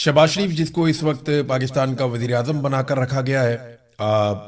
शहबाज शरीफ जिसको इस वक्त पाकिस्तान का वजीर आजम बनाकर रखा गया है,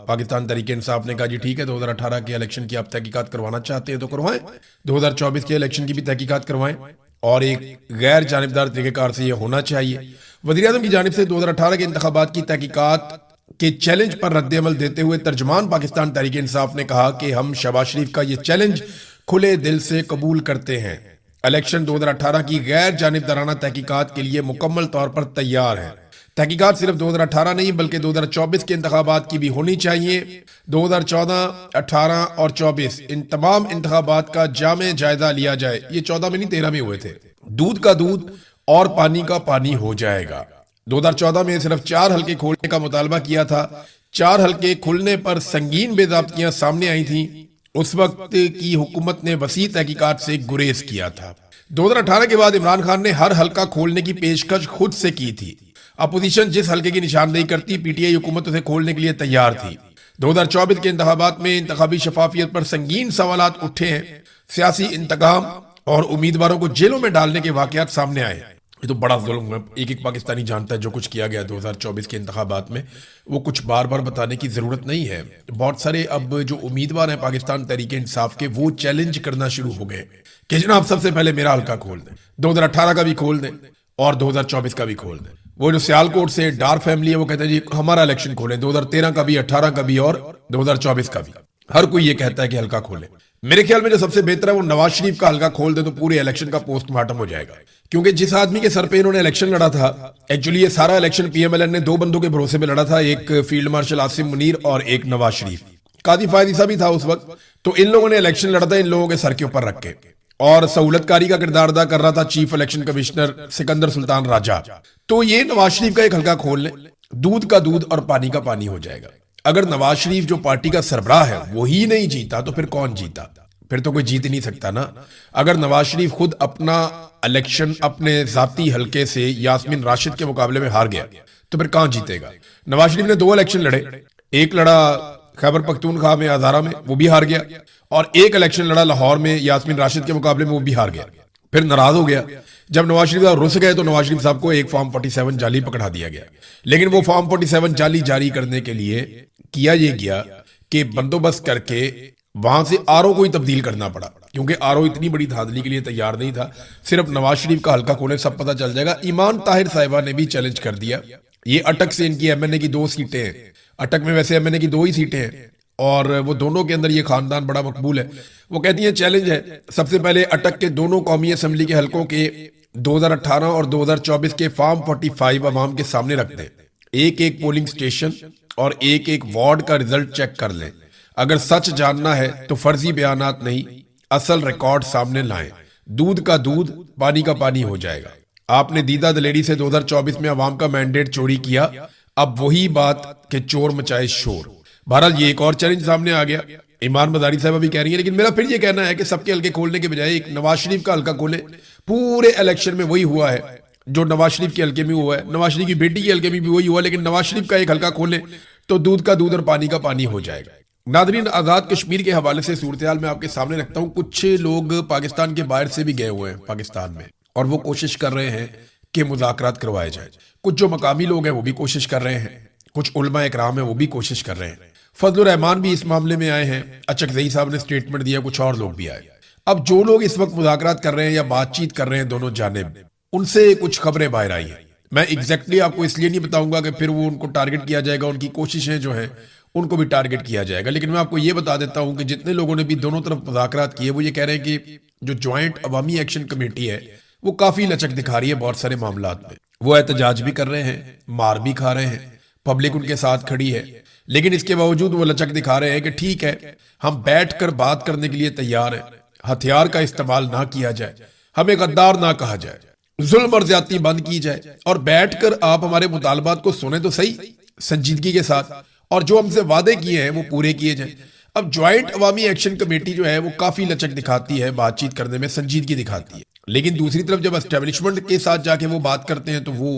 पाकिस्तान तरीके इंसाफ ने कहा जी ठीक है 2018 के इलेक्शन की आप तहकीकात करवाना चाहते हैं तो करवाएं, 2024 के इलेक्शन की भी तहकीकात करवाएं और एक गैर जानिबदार तरीकेकार से ये होना चाहिए। वजीर आजम की जानिब से 2018 के इंतखाबात की तहकीकात के चैलेंज पर रद्द-ए-अमल देते हुए तर्जमान पाकिस्तान तरीके इंसाफ ने कहा कि हम शहबाज शरीफ का ये चैलेंज खुले दिल से कबूल करते हैं। इलेक्शन 2018 की गैर जानिबदाराना तहकीकात के लिए मुकम्मल तौर पर तैयार है। तहकीकात सिर्फ 2018 नहीं बल्कि 2024 के इंतखाबात की भी होनी चाहिए। 2014, 18 और 24 इन तमाम इंतखाबात का जामे जायजा लिया जाए। ये 14 में नहीं 13 में हुए थे। दूध का दूध और पानी का पानी हो जाएगा। 2014 में सिर्फ 4 हल्के खोलने का मुतालबा किया था। 4 हल्के खुलने पर संगीन बेज़ाब्तियां सामने आई थी। उस वक्त की हुकूमत ने वसी तहकीकात से गुरेज किया था। 2018 के बाद इमरान खान ने हर हल्का खोलने की पेशकश खुद से की थी। अपोजिशन जिस हल्के की निशानदेही करती, पीटीआई हुकूमत उसे खोलने के लिए तैयार थी। 2024 के इंतखाबात में इंतखाबी शफाफियत पर संगीन सवालात उठे हैं। सियासी इंतकाम और उम्मीदवारों को जेलों में डालने के वाकयात सामने आए। ये तो बड़ा जुल्म है। एक एक पाकिस्तानी जानता है जो कुछ किया गया 2024 के इंतखाबात में, वो कुछ बार बार बताने की जरूरत नहीं है। बहुत सारे अब जो उम्मीदवार हैं पाकिस्तान तरीके इंसाफ के, वो चैलेंज करना शुरू हो गए कि जनाब सबसे पहले मेरा हल्का खोल दें, 2018 का भी खोल दें और 2024 का भी खोल दें। वो जो सियालकोट से डार फैमिली है वो कहते हैं जी हमारा इलेक्शन खोलें, 2013 का भी, 18 का भी और 2024 का भी। हर कोई ये कहता है कि हल्का खोलें। मेरे ख्याल में जो सबसे बेहतर है वो नवाज शरीफ का हल्का खोल दे तो पूरे इलेक्शन का पोस्टमार्टम हो जाएगा। क्योंकि जिस आदमी के सर पे इन्होंने इलेक्शन लड़ा था, एक्चुअली ये सारा इलेक्शन पीएमएलएन ने 2 बंदों के भरोसे में लड़ा था, एक फील्ड मार्शल आसिम मुनीर और एक नवाज शरीफ। कादी फायद ईसा भी था उस वक्त। तो इन लोगों ने इलेक्शन लड़ा था इन लोगों के सर के ऊपर रख के, और सहूलतकारी का किरदार अदा कर रहा था chief election commissioner Sikandar Sultan Raja. तो ये नवाज शरीफ का एक हल्का खोल ले, दूध का दूध और पानी का पानी हो जाएगा। अगर नवाज शरीफ जो पार्टी का सरबराह है वो ही नहीं जीता तो फिर कौन जीता? फिर तो कोई जीत ही नहीं सकता ना। अगर नवाज शरीफ खुद अपना इलेक्शन अपने जाती हल्के से यास्मीन राशिद के मुकाबले में हार गया तो फिर कहां जीतेगा? नवाज शरीफ ने 2 इलेक्शन लड़े, एक लड़ा खैबर पख्तूनख्वा में आजारा में, वो भी हार गया, और एक इलेक्शन लड़ा लाहौर में यास्मीन राशिद के मुकाबले में, वो भी हार गया। फिर नाराज हो गया। जब नवाज शरीफ साहब रुस गए तो नवाज शरीफ साहब को एक फॉर्म 47 जाली पकड़ा दिया गया। लेकिन वो फॉर्म 47 जाली जारी करने के लिए किया ये गया कि बंदोबस्त करके वहां से आरओ को ही तब्दील करना पड़ा, क्योंकि आरओ इतनी बड़ी धांधली के लिए तैयार नहीं था। सिर्फ नवाज शरीफ का हल्का खोले सब पता चल जाएगा। ईमान ताहिर साहिबा ने भी चैलेंज कर दिया। ये अटक से इनकी एमएनए की 2 सीटें हैं। अटक में वैसे एमएनए की 2 ही सीटें हैं और वो दोनों के अंदर ये खानदान बड़ा मकबूल है। वो कहती है चैलेंज है, सबसे पहले अटक के दोनों कौमी असम्बली के हल्कों के 2018 और 2024 के फॉर्म 45 अवाम के सामने रख दें। एक एक पोलिंग स्टेशन और एक एक वार्ड का रिजल्ट चेक कर लें। अगर सच जानना है तो फर्जी बयानात नहीं, असल रिकॉर्ड सामने लाएं। दूध का दूध, पानी का पानी हो जाएगा। आपने दीदा दलेरी से 2024 में अवाम का मैंडेट चोरी किया, अब वही बात के चोर मचाए शोर। बहरहाल ये एक और चैलेंज सामने आ गया। ईमान मदारी साहब भी कह रही है, लेकिन मेरा फिर ये कहना है कि सबके हल्के खोलने के बजाय एक नवाज शरीफ का हल्का खोले। पूरे इलेक्शन में वही हुआ है जो नवाज शरीफ के हल्के में हुआ है, नवाज शरीफ की बेटी के हल्के में भी वही हुआ, लेकिन नवाज शरीफ का एक हल्का खोले तो दूध का दूध और पानी का पानी हो जाएगा। नादरीन, आजाद कश्मीर के हवाले से सूरत हाल मैं आपके सामने रखता हूँ। कुछ लोग पाकिस्तान के बाहर से भी गए हुए हैं पाकिस्तान में और वो कोशिश कर रहे हैं कि मुज़ाकरात करवाए जाए। कुछ जो मकामी लोग हैं वो भी कोशिश कर रहे हैं, कुछ उलमा इकराम है वो भी कोशिश कर रहे हैं। फजलुर रहमान भी इस मामले में आए हैं, अचकज़ई साहब ने स्टेटमेंट दिया, कुछ और लोग भी आए। अब जो लोग इस वक्त मुज़ाकरात कर रहे हैं या बातचीत कर रहे हैं दोनों जानिब, उनसे कुछ खबरें बाहर आई हैं। मैं एग्जैक्टली आपको इसलिए नहीं बताऊंगा कि फिर वो उनको टारगेट किया जाएगा, उनकी कोशिशें जो हैं उनको भी टारगेट किया जाएगा। लेकिन मैं आपको ये बता देता हूं कि जितने लोगों ने भी दोनों तरफ मुज़ाकरात किए वो ये कह रहे हैं कि जो ज्वाइंट अवामी एक्शन कमेटी है वो काफी लचक दिखा रही है बहुत सारे मामलात में। वो एहतजाज भी कर रहे हैं, मार भी खा रहे हैं, पब्लिक उनके साथ खड़ी है, लेकिन इसके बावजूद वो लचक दिखा रहे हैं कि ठीक है हम बैठकर बात करने के लिए तैयार हैं, हथियार का इस्तेमाल ना किया जाए, हमें गद्दार ना कहा जाए, जुल्म और ज्यादती बंद की जाए और बैठकर आप हमारे मुतालबात को सुने तो सही संजीदगी के साथ, और जो हमसे वादे किए हैं वो पूरे किए जाएं। अब ज्वाइंट अवामी एक्शन कमेटी जो है वो काफी लचक दिखाती है, बातचीत करने में संजीदगी दिखाती है, लेकिन दूसरी तरफ जब एस्टेब्लिशमेंट के साथ जाके वो बात करते हैं तो वो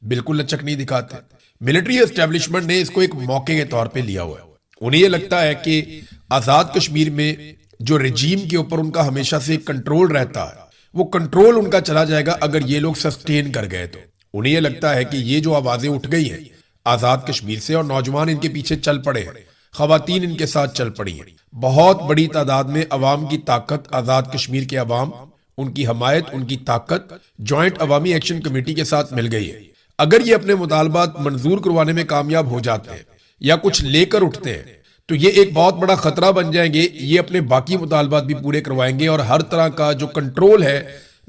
बिल्कुल लचक नहीं दिखाते। मिलिट्री एस्टेब्लिशमेंट ने इसको एक मौके के तौर पे लिया हुआ है। उन्हें ये लगता है कि आजाद कश्मीर में जो रजीम के ऊपर उनका हमेशा से कंट्रोल रहता है वो कंट्रोल उनका चला जाएगा अगर ये लोग सस्टेन कर गए तो। उन्हें यह लगता है कि ये जो आवाजें उठ गई हैं आजाद कश्मीर से और नौजवान इनके पीछे चल पड़े हैं, खवातीन इनके साथ चल पड़ी हैं, बहुत बड़ी तादाद में अवाम की ताकत, आजाद कश्मीर के अवाम, उनकी हमायत, उनकी ताकत ज्वाइंट अवामी एक्शन कमेटी के साथ मिल गई है। अगर ये अपने मुतालबात मंजूर करवाने में कामयाब हो जाते हैं या कुछ लेकर उठते हैं तो ये एक बहुत बड़ा खतरा बन जाएंगे। ये अपने बाकी मुतालबात भी पूरे करवाएंगे और हर तरह का जो कंट्रोल है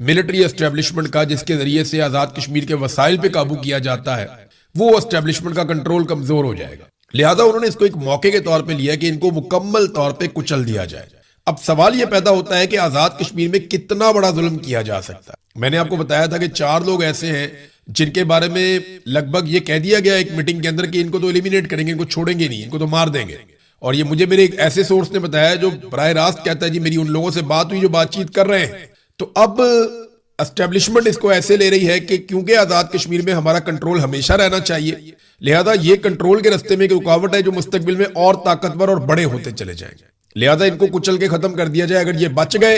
मिलिट्री एस्टेब्लिशमेंट का, जिसके जरिए से आजाद कश्मीर के वसाइल पे काबू किया जाता है, वो एस्टेब्लिशमेंट का कंट्रोल कमजोर हो जाएगा। लिहाजा उन्होंने इसको एक मौके के तौर पे लिया कि इनको मुकम्मल तौर पे कुचल दिया जाए। अब सवाल यह पैदा होता है कि आजाद कश्मीर में कितना बड़ा जुल्म किया जा सकता है। मैंने आपको बताया था कि 4 लोग ऐसे हैं जिनके बारे में लगभग ये कह दिया गया एक मीटिंग के अंदर कि इनको तो एलिमिनेट करेंगे, इनको छोड़ेंगे नहीं, इनको तो मार देंगे। और ये मुझे मेरे एक ऐसे सोर्स ने बताया जो बराह रास्त कहता है जी मेरी उन लोगों से बात हुई जो बातचीत कर रहे हैं। तो अब एस्टेब्लिशमेंट इसको ऐसे ले रही है कि क्योंकि आजाद कश्मीर में हमारा कंट्रोल हमेशा रहना चाहिए, लिहाजा ये कंट्रोल के रास्ते में एक रुकावट है जो मुस्तकबिल में और ताकतवर और बड़े होते चले जाएंगे। लिहाजा इनको कुचल के खत्म कर दिया जाए। अगर ये बच गए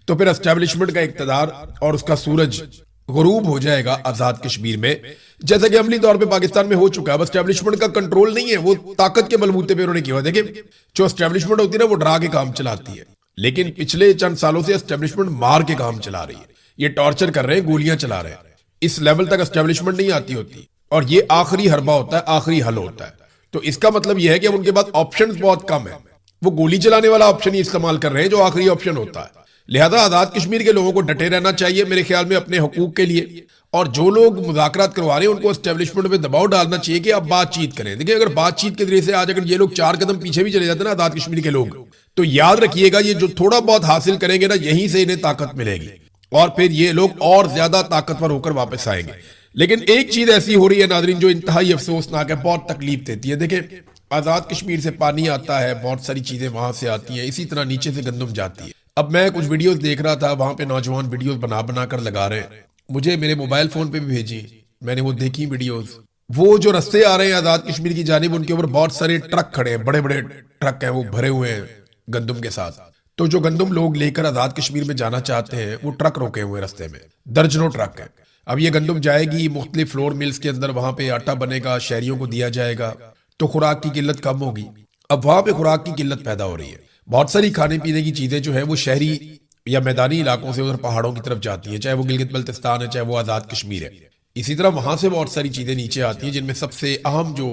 तो फिर एस्टेब्लिशमेंट का इक्तदार और उसका सूरज गुरूब हो जाएगा आजाद कश्मीर में, जैसा कि अमली तौर पे पाकिस्तान में हो चुका है। अब एस्टेब्लिशमेंट का कंट्रोल नहीं है, वो ताकत के बलबूते पे उन्होंने किया। देखिए जो एस्टेब्लिशमेंट होती है ना वो डरा के काम चलाती है, लेकिन पिछले चंद सालों से एस्टेब्लिशमेंट मार के काम चला रही है। ये टॉर्चर कर रहे हैं, गोलियां चला रहे हैं। इस लेवल तक एस्टेब्लिशमेंट नहीं आती होती और ये आखिरी हरबा होता है, आखिरी हल होता है। तो इसका मतलब यह है कि अब उनके पास ऑप्शंस बहुत कम है। वो गोली चलाने वाला ऑप्शन ही इस्तेमाल कर रहे हैं जो आखिरी ऑप्शन होता है। लिहाजा आजाद कश्मीर के लोगों को डटे रहना चाहिए मेरे ख्याल में अपने हकूक के लिए, और जो लोग मुज़ाकरात करवा रहे हैं उनको एस्टेब्लिशमेंट पे दबाव डालना चाहिए कि आप बातचीत करें। देखिए अगर बातचीत के जरिए से आज अगर ये लोग 4 कदम पीछे भी चले जाते हैं ना आजाद कश्मीर के लोग, तो याद रखिएगा ये जो थोड़ा बहुत हासिल करेंगे ना यहीं से इन्हें ताकत मिलेगी और फिर ये लोग और ज्यादा ताकतवर होकर वापस आएंगे। लेकिन एक चीज ऐसी हो रही है नाज़रीन जो इंतहाई अफसोसनाक है, बहुत तकलीफ देती है। देखिए आजाद कश्मीर से पानी आता है, बहुत सारी चीजें वहां से आती हैं, इसी तरह नीचे से गंदम जाती है। अब मैं कुछ वीडियोस देख रहा था, वहां पे नौजवान वीडियोस बना बना कर लगा रहे हैं, मुझे मेरे मोबाइल फोन पे भी भेजी, मैंने वो देखी वीडियोस। वो जो रास्ते आ रहे हैं आजाद कश्मीर की जानिब, उनके ऊपर बहुत सारे ट्रक खड़े हैं, बड़े बड़े ट्रक हैं, वो भरे हुए हैं गंदम के साथ। तो जो गंदम लोग लेकर आजाद कश्मीर में जाना चाहते हैं वो ट्रक रोके हुए रास्ते में, दर्जनों ट्रक हैं। अब ये गंदम जाएगी मुख्तलिफ फ्लोर मिल्स के अंदर, वहां पे आटा बनेगा, शहरियों को दिया जाएगा, तो खुराक की किल्लत कम होगी। अब वहां पे खुराक की किल्लत पैदा हो रही है, बहुत सारी खाने पीने की चीजें जो है वो शहरी या मैदानी इलाकों से उधर पहाड़ों की तरफ जाती है, चाहे वो गिलगित बल्तिस्तान है, चाहे वो आजाद कश्मीर है। इसी तरह वहां से बहुत सारी चीजें नीचे आती हैं, जिनमें सबसे अहम जो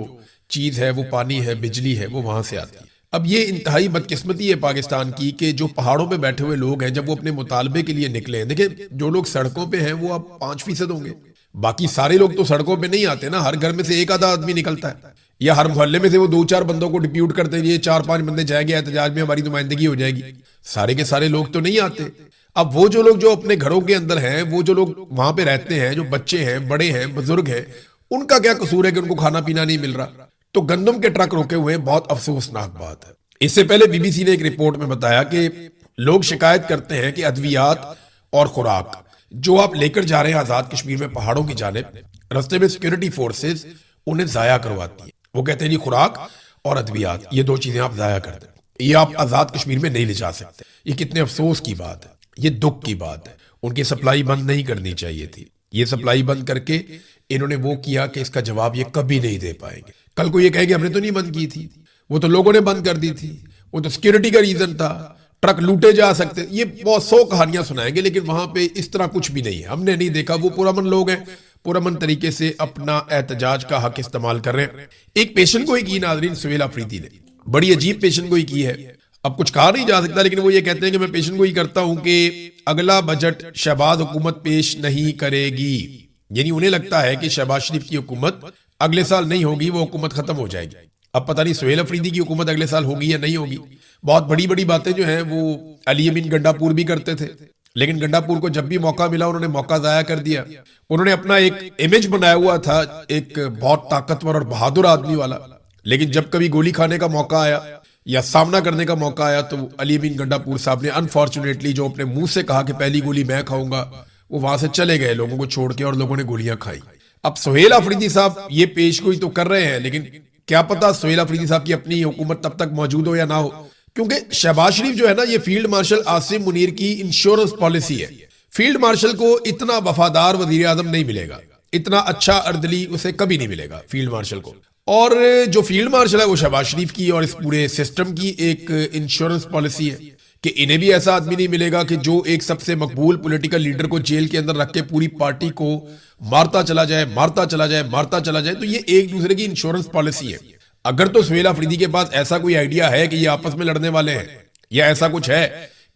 चीज है वो पानी है, बिजली है, वो वहां से आती है। अब ये इंतहाई बदकिस्मती है पाकिस्तान की कि जो पहाड़ों पे बैठे हुए लोग हैं जब वो अपने मुतालबे के लिए निकले हैं, देखिए जो लोग सड़कों पे हैं वो अब 5% होंगे, बाकी सारे लोग तो सड़कों पे नहीं आते ना। हर घर में से एक आधा आदमी निकलता है, या हर मोहल्ले में से वो 2-4 बंदों को डिप्यूट करते हैं, ये 4-5 बंदे जाएंगे एहतजाज में, हमारी नुमाइंदगी हो जाएगी। सारे के सारे लोग तो नहीं आते। अब वो जो लोग जो अपने घरों के अंदर हैं, वो जो लोग वहां पे रहते हैं, जो बच्चे हैं, बड़े हैं, बुजुर्ग हैं, उनका क्या कसूर है कि उनको खाना पीना नहीं मिल रहा? तो गंदम के ट्रक रोके हुए बहुत अफसोसनाक बात है। इससे पहले बीबीसी ने एक रिपोर्ट में बताया कि लोग शिकायत करते हैं कि अद्वियात और खुराक जो आप लेकर जा रहे हैं आजाद कश्मीर में पहाड़ों की जानिब, रास्ते में सिक्योरिटी फोर्सेस उन्हें जाया करवाती है। वो कहते हैं जी खुराक और अद्वियात ये 2 चीजें आप जाया कर दें, ये आप आजाद कश्मीर में नहीं ले जा सकते। ये कितने अफसोस की बात है, ये दुख की बात है। उनकी सप्लाई बंद नहीं करनी चाहिए थी। ये सप्लाई बंद करके इन्होंने वो किया कि इसका जवाब ये कभी नहीं दे पाएंगे। कल को ये कहेंगे हमने तो नहीं बंद की थी, वो तो लोगों ने बंद कर दी थी, वो तो सिक्योरिटी का रीजन था, ट्रक लूटे जा सकते, ये बहुत 100 कहानियां सुनाएंगे। लेकिन वहां पे इस तरह कुछ भी नहीं है, हमने नहीं देखा। वो पुरअमन लोग हैं, पुरअमन तरीके से अपना एहतजाज का हक इस्तेमाल कर रहे हैं। एक पेशन गोई की नाज़रीन सुहेल अफरीदी ने, बड़ी अजीब पेशन गोई की है। अब कुछ कहा नहीं जा सकता, लेकिन वो ये कहते हैं कि मैं पेशन गोई करता हूं कि अगला बजट शहबाज हुकूमत पेश नहीं करेगी। यानी उन्हें लगता है कि शहबाज शरीफ की हुकूमत अगले साल नहीं होगी, वो हुकूमत खत्म हो जाएगी। अब पता नहीं सुहेल अफरीदी की हुकूमत अगले साल होगी या नहीं होगी। बहुत बड़ी बड़ी बातें जो हैं वो अली अमीन गंडापुर भी करते थे, लेकिन गंडापुर को जब भी मौका मिला उन्होंने मौका जाया कर दिया। उन्होंने अपना एक इमेज बनाया हुआ था एक बहुत ताकतवर और बहादुर आदमी वाला, लेकिन जब कभी गोली खाने का मौका आया या सामना करने का मौका आया तो अली अमीन गंडापुर साहब ने अनफॉर्चुनेटली जो अपने मुंह से कहा कि पहली गोली मैं खाऊंगा, वो वहां से चले गए लोगों को छोड़ के और लोगों ने गोलियां खाई। अब सुहेल अफरीदी साहब ये पेशगोई तो कर रहे हैं, लेकिन क्या पता सुहेल अफरीदी साहब की अपनी हुकूमत तब तक मौजूद हो या ना हो, क्योंकि शहबाज शरीफ जो है ना ये फील्ड मार्शल आसिम मुनीर की इंश्योरेंस पॉलिसी है। फील्ड मार्शल को इतना वफादार वजीर आजम नहीं मिलेगा। इतना अच्छा अर्दली उसे कभी नहीं मिलेगा फील्ड मार्शल को। और जो फील्ड मार्शल है वो शहबाज शरीफ की और इस पूरे सिस्टम की एक इंश्योरेंस पॉलिसी है कि इन्हें भी ऐसा आदमी नहीं मिलेगा कि जो एक सबसे मकबूल पॉलिटिकल लीडर को जेल के अंदर रख के पूरी पार्टी को मारता चला जाए, मारता चला जाए, मारता चला जाए। तो ये एक दूसरे की इंश्योरेंस पॉलिसी है। अगर तो सुहेल अफरीदी के पास ऐसा कोई आइडिया है कि ये आपस में लड़ने वाले हैं या ऐसा कुछ है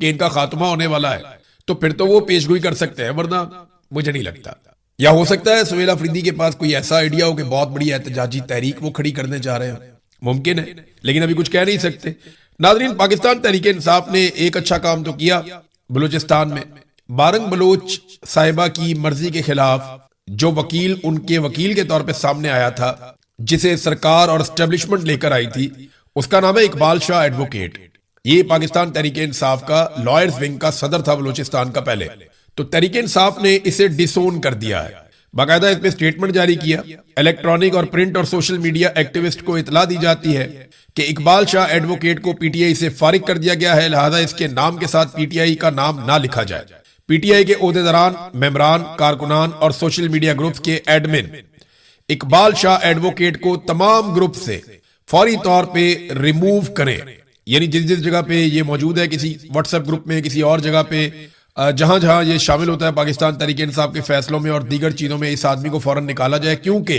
कि इनका खात्मा होने वाला है, तो फिर तो वो पेशगोई कर सकते हैं, वरना मुझे नहीं लगता। या हो सकता है सुहेल अफरीदी के पास कोई ऐसा आइडिया हो कि बहुत बड़ी एहतजाजी तहरीक वो खड़ी करने जा रहे हैं, मुमकिन है, लेकिन अभी कुछ कह नहीं सकते। नाज़रीन, पाकिस्तान तहरीक इंसाफ ने एक अच्छा काम तो किया बलूचिस्तान में। बारंग बलोच साहिबा की मर्जी के खिलाफ जो वकील उनके वकील के तौर पे सामने आया था, जिसे सरकार और एस्टेब्लिशमेंट लेकर आई थी, उसका नाम है इकबाल शाह एडवोकेट। ये पाकिस्तान तहरीक इंसाफ का लॉयर्स विंग का सदर था बलूचिस्तान का पहले। तो तहरीक इंसाफ ने इसे डिसोन कर दिया है, बाकायदा इस पे स्टेटमेंट जारी किया। इलेक्ट्रॉनिक और प्रिंट और सोशल मीडिया एक्टिविस्ट को इतला दी जाती है कि इकबाल शाह एडवोकेट को पीटीआई से फारिग कर दिया गया है, लिहाजा इसके नाम के साथ पीटीआई का नाम ना लिखा जाए। पीटीआई के ओहदेदारान, मेंबरान, कारकुनान और सोशल मीडिया ग्रुप्स के एडमिन इकबाल शाह एडवोकेट को तमाम ग्रुप से फौरी तौर पे रिमूव करें। यानी जिस जिस जगह पे ये मौजूद है, किसी व्हाट्सएप ग्रुप में, किसी और जगह पे, जहां जहां ये शामिल होता है पाकिस्तान तहरीक इंसाफ के फैसलों में और दीगर चीजों में, इस आदमी को फौरन निकाला जाए। क्योंकि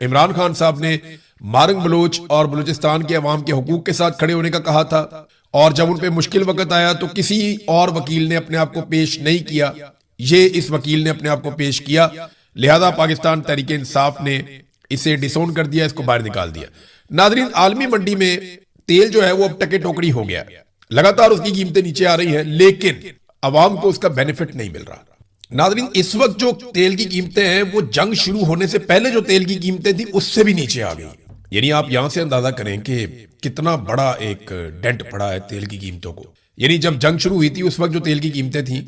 इमरान खान साहब ने बारंग बलोच और बलूचिस्तान के अवाम के हुकूक के साथ खड़े होने का कहा था, और जब उन पे मुश्किल वक्त आया तो किसी और वकील ने अपने आप को पेश नहीं किया, ये इस वकील ने अपने आप को पेश किया। लिहाजा पाकिस्तान तहरीक इंसाफ ने इसे डिसोन कर दिया, इसको बाहर निकाल दिया। नाजरीन, आलमी मंडी में तेल जो है वो अब टके टोकरी हो गया, लगातार उसकी कीमतें नीचे आ रही हैं, लेकिन अवाम को उसका बेनिफिट नहीं मिल रहा। नाजरीन, इस वक्त जो तेल की कीमतें हैं वो जंग शुरू होने से पहले जो तेल की कीमतें थी उससे भी नीचे आ गई। यानी आप यहां से अंदाजा करें कि कितना बड़ा एक डेंट पड़ा है तेल की कीमतों को। यानी जब जंग शुरू हुई थी उस वक्त जो तेल की कीमतें थी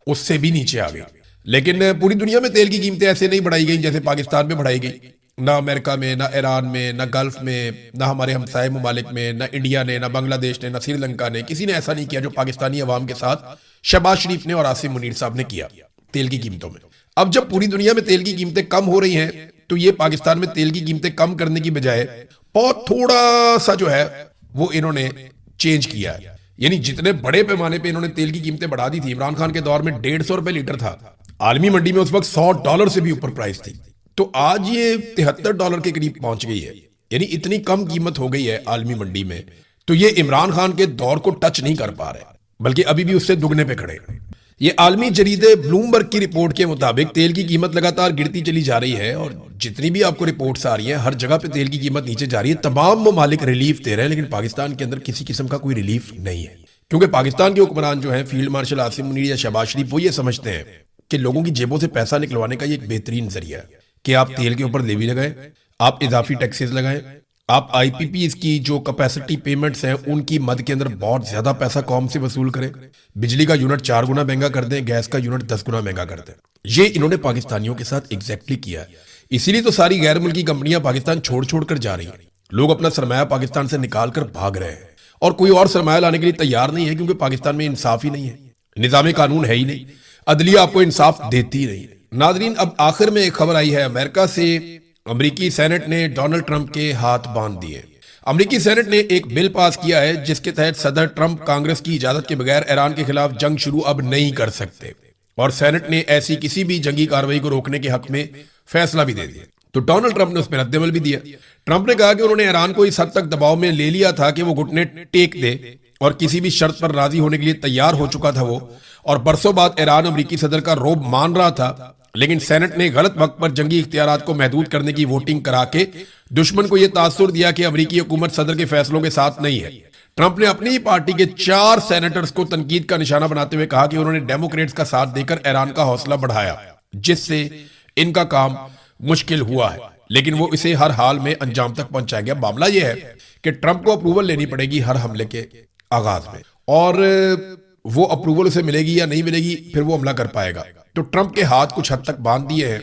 उससे भी नीचे आ गई। लेकिन पूरी दुनिया में तेल की कीमतें ऐसे नहीं बढ़ाई गई जैसे पाकिस्तान में बढ़ाई गई। ना अमेरिका में, ना ईरान में, ना गल्फ में, ना हमारे हमसाए ममालिक में, ना इंडिया ने, ना बांग्लादेश ने, ना श्रीलंका ने, किसी ने ऐसा नहीं किया जो पाकिस्तानी अवाम के साथ शहबाज शरीफ ने और आसिम मुनीर साहब ने किया तेल की कीमतों में। अब जब पूरी दुनिया में तेल की कीमतें कम हो रही हैं, तो ये पाकिस्तान में तेल की कीमतें कम करने की बजाय बहुत थोड़ा सा जो है वो इन्होंने चेंज किया है। यानी जितने बड़े पैमाने पे इन्होंने तेल की कीमतें बढ़ा दी थी, इमरान खान के दौर में 150 रुपए लीटर था, आलमी मंडी में उस वक्त $100 से भी ऊपर प्राइस थी, तो आज ये $73 के करीब पहुंच गई है। यानी इतनी कम कीमत हो गई है आलमी मंडी में, तो ये इमरान खान के दौर को टच नहीं कर पा रहे, बल्कि अभी भी उससे दुगने पे खड़े हैं। ये आलमी जरीदे ब्लूमबर्ग की रिपोर्ट के मुताबिक तेल की कीमत लगातार गिरती चली जा रही है, और जितनी भी आपको रिपोर्ट्स आ रही हैं हर जगह पे तेल की कीमत नीचे जा रही है। तमाम ममालिक रिलीफ दे रहे हैं, लेकिन पाकिस्तान के अंदर किसी किस्म का कोई रिलीफ नहीं है, क्योंकि पाकिस्तान के हुक्मरान जो है, फील्ड मार्शल आसिम मुनीर या शहबाज शरीफ, वो ये समझते हैं कि लोगों की जेबों से पैसा निकलवाने का ये एक बेहतरीन जरिया है कि आप तेल के ऊपर लेवी लगाएं, आप इजाफी टैक्सेस लगाएं, आप आईपीपीज की जो कैपेसिटी पेमेंट्स हैं उनकी मद के अंदर बहुत ज्यादा पैसा कौम से वसूल करें, बिजली का यूनिट 4 गुना महंगा कर दें, गैस का यूनिट 10 गुना महंगा कर दें। ये इन्होंने पाकिस्तानियों के साथ एग्जैक्टली किया है। इसीलिए तो सारी गैर मुल्की कंपनियां पाकिस्तान छोड़ छोड़ कर जा रही हैं। लोग अपना सरमाया पाकिस्तान से निकाल कर भाग रहे हैं, और कोई और सरमाया लाने के लिए तैयार नहीं है, क्योंकि पाकिस्तान में इंसाफ ही नहीं है, निजाम कानून है ही नहीं, अदलिया आपको इंसाफ देती नहीं। नाजरीन, अब आखिर में एक खबर आई है, अमेरिका से अमेरिकी सेनेट ने डोनाल्ड ट्रंप के हाथ बांध दिए। अमेरिकी सेनेट ने एक बिल पास किया है जिसके तहत सदर ट्रंप कांग्रेस की इजाजत के बगैर ईरान के खिलाफ जंग शुरू अब नहीं कर सकते, और सेनेट ने ऐसी किसी भी जंगी कार्रवाई को रोकने के हक में फैसला भी दे दिया। तो डोनाल्ड ट्रंप ने उस पर रद्दमल भी दिया। ट्रंप ने कहा कि उन्होंने ईरान को इस हद तक दबाव में ले लिया था कि वो घुटने टेक दे और किसी भी शर्त पर राजी होने के लिए तैयार हो चुका था वो, और बरसों बाद ईरान अमेरिकी सदर का रोब मान रहा था, लेकिन सेनेट ने गलत वक्त पर जंगी इख्तियारात को महदूद करने की वोटिंग करा के दुश्मन को यह तासुर दिया कि अमेरिकी हुकूमत सदर के फैसलों के साथ नहीं है। ट्रंप ने अपनी ही पार्टी के 4 सेनेटर्स को तनकीद का निशाना बनाते हुए कहा कि उन्होंने डेमोक्रेट्स का साथ देकर ईरान का हौसला बढ़ाया, जिससे इनका काम मुश्किल हुआ है, लेकिन वो इसे हर हाल में अंजाम तक पहुंचाया गया। मामला यह है कि ट्रंप को अप्रूवल लेनी पड़ेगी हर हमले के आगाज में, और वो अप्रूवल उसे मिलेगी या नहीं मिलेगी, फिर वो हमला कर पाएगा। तो ट्रंप के हाथ कुछ हद तक बांध दिए हैं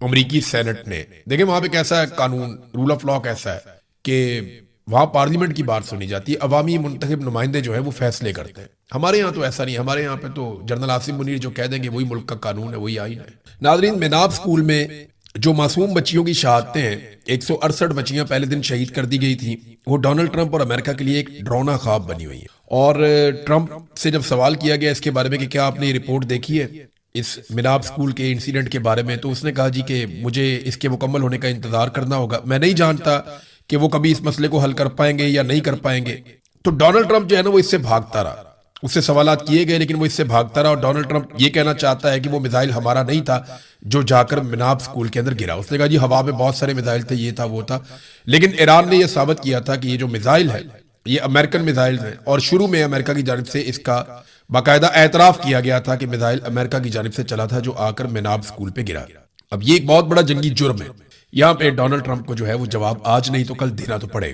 अमेरिकी सेनेट ने। देखें वहां पे कैसा है कानून, रूल ऑफ लॉ कैसा है कि वहां पार्लियामेंट की बात सुनी जाती है, अवामी मुंतखब नुमाइंदे जो है वो फैसले करते हैं। हमारे यहाँ तो ऐसा नहीं, हमारे यहाँ पे तो जनरल आसिम मुनीर जो कह देंगे वही मुल्क का कानून है, वही आईन है। नाजरीन, मेनाब स्कूल में जो मासूम बच्चियों की शहादतें हैं, 168 बच्चियां पहले दिन शहीद कर दी गई थी, वो डोनाल्ड ट्रंप और अमेरिका के लिए एक डरावना ख्वाब बनी हुई है। और ट्रंप से जब सवाल किया गया इसके बारे में कि क्या आपने ये रिपोर्ट देखी है इस मिनाब स्कूल के इंसिडेंट के बारे में, तो उसने कहा जी कि मुझे इसके मुकम्मल होने का इंतजार करना होगा, मैं नहीं जानता कि वो कभी इस मसले को हल कर पाएंगे या नहीं कर पाएंगे। तो डोनाल्ड ट्रंप जो है ना वो इससे भागता रहा, उससे सवालात किए गए लेकिन वो इससे भागता रहा। और डोनाल्ड ट्रंप ये कहना चाहता है कि वो मिसाइल हमारा नहीं था जो जाकर मिनाब स्कूल के अंदर गिरा। उसने कहा जी हवा में बहुत सारे मिसाइल थे, ये था वो था, लेकिन ईरान ने यह साबित किया था कि ये जो मिसाइल है ये अमेरिकन मिसाइल है। और शुरू में अमेरिका की जानिब से इसका बाकायदा एतराफ किया गया था कि मिसाइल अमेरिका की जानिब से चला था जो आकर मिनाब स्कूल पे गिरा। अब ये एक बहुत बड़ा जंगी जुर्म है, यहाँ पे डोनाल्ड ट्रंप को जो है वो जवाब आज नहीं तो कल देना तो पड़ेगा।